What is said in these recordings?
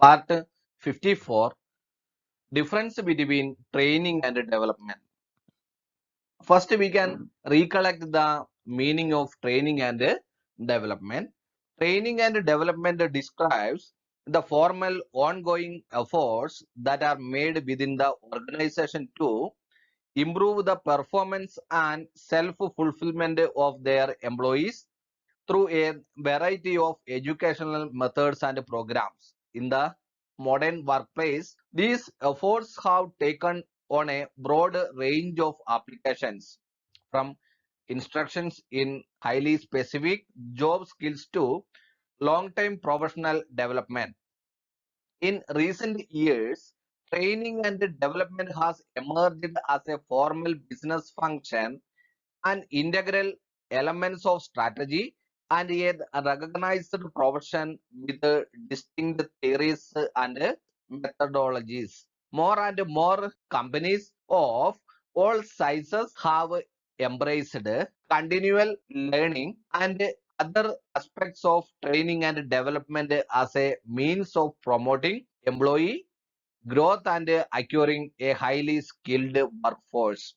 Part 54, Difference between Training and Development. First, we can recollect the meaning of training and development. Training and development describes the formal ongoing efforts that are made within the organization to improve the performance and self-fulfillment of their employees through a variety of educational methods and programs. In the modern workplace, these efforts have taken on a broad range of applications, from instructions in highly specific job skills to long-term professional development. In recent years, training and development has emerged as a formal business function and integral elements of strategy and a recognized profession with distinct theories and methodologies. More and more companies of all sizes have embraced continual learning and other aspects of training and development as a means of promoting employee growth and acquiring a highly skilled workforce.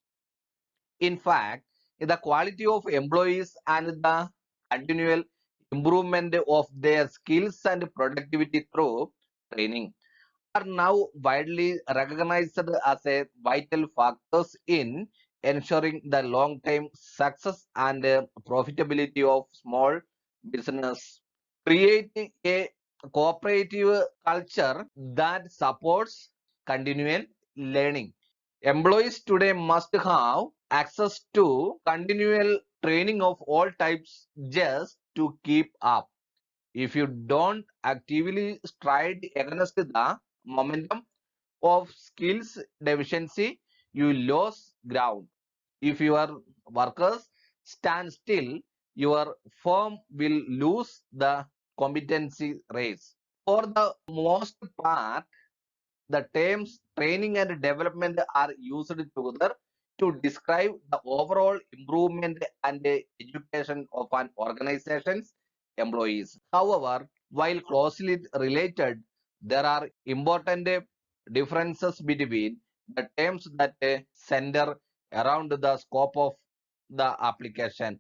In fact, the quality of employees and the continual improvement of their skills and productivity through training are now widely recognized as a vital factors in ensuring the long-term success and profitability of small business. Creating a cooperative culture that supports continual learning. Employees today must have access to continual training of all types just to keep up. If you don't actively stride against the momentum of skills deficiency, you lose ground. If your workers stand still, your firm will lose the competency race. For the most part, the terms training and development are used together to describe the overall improvement and education of an organization's employees. However, while closely related, there are important differences between the terms that center around the scope of the application.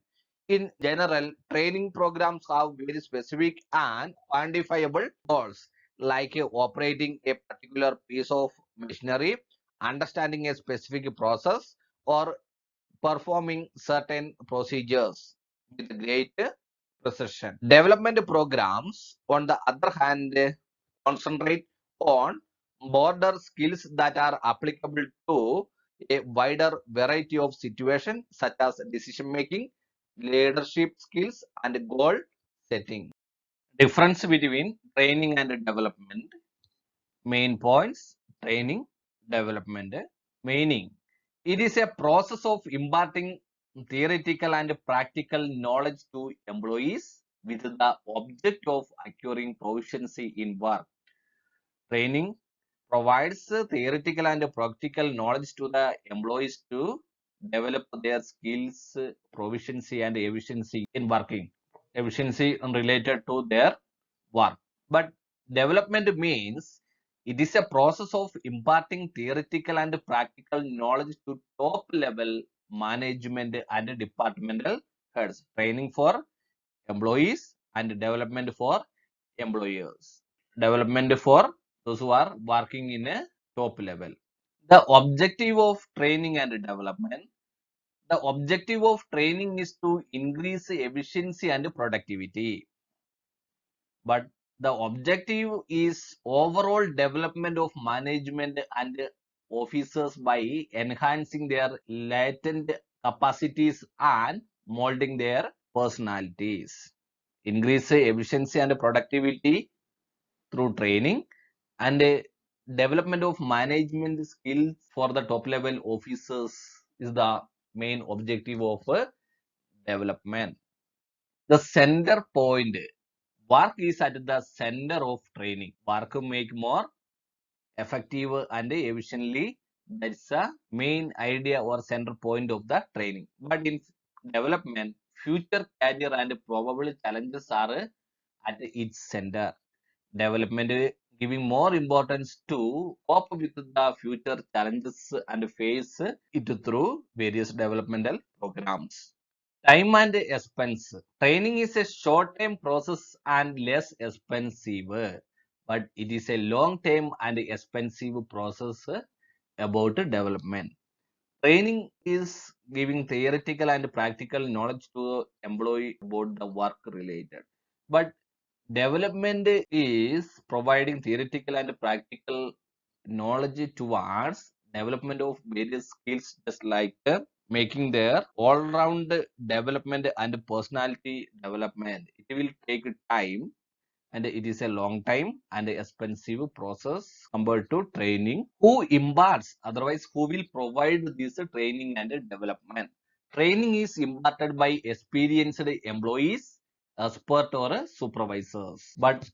In general, training programs have very specific and quantifiable goals like operating a particular piece of machinery, understanding a specific process, or performing certain procedures with great precision. Development programs, on the other hand, concentrate on broader skills that are applicable to a wider variety of situations, such as decision making, leadership skills, and goal setting. Difference between training and development. Main points: training, development. Meaning: it is a process of imparting theoretical and practical knowledge to employees with the object of acquiring proficiency in work. Training provides theoretical and practical knowledge to the employees to develop their skills, proficiency, and efficiency in working. Efficiency related to their work. But development means it is a process of imparting theoretical and practical knowledge to top level management and departmental heads. Training for employees and development for employers. Development for those who are working in a top level. The objective of training and development. The objective of training is to increase efficiency and productivity. But the objective is overall development of management and officers by enhancing their latent capacities and molding their personalities. Increase efficiency and productivity through training and development of management skills for the top level officers is the main objective of development. The center point. Work is at the center of training. Work make more effective and efficiently. That's the main idea or center point of the training. But in development, future career and probable challenges are at its center. Development giving more importance to cope with the future challenges and face it through various developmental programs. Time and expense. Training is a short-term process and less expensive, but it is a long-term and expensive process about development. Training is giving theoretical and practical knowledge to employee about the work related. But development is providing theoretical and practical knowledge towards development of various skills, just like making their all-round development and personality development. It will take time and it is a long time and expensive process compared to training. Who imparts, otherwise, who will provide this training and development? Training is imparted by experienced employees, expert or supervisors. But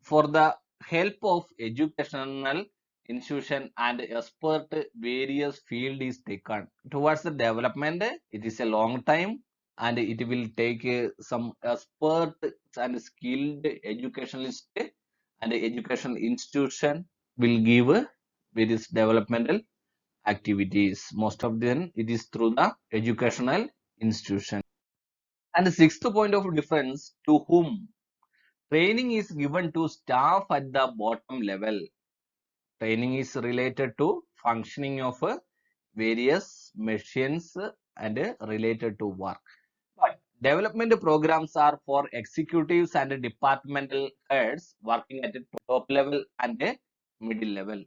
for the help of educational institution and expert, various field is taken towards the development. It is a long time and it will take some expert and skilled educationalist and educational institution will give various developmental activities. Most of them it is through the educational institution. And the sixth point of difference, to whom training is given to staff at the bottom level. Training is related to functioning of various machines and related to work. But development programs are for executives and departmental heads working at the top level and a middle level.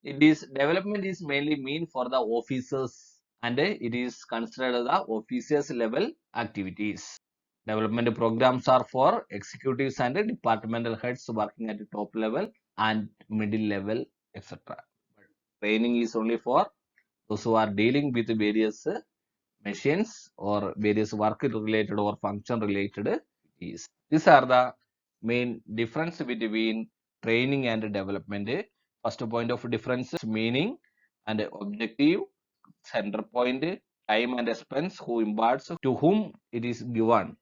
It is development is mainly mean for the officers and it is considered the officers level activities. Development programs are for executives and departmental heads working at the top level and middle level, etc. Training is only for those who are dealing with various machines or various work related or function related activities. These are the main difference between training and development. First point of difference is meaning and objective, center point, time and expense, who imparts, to whom it is given.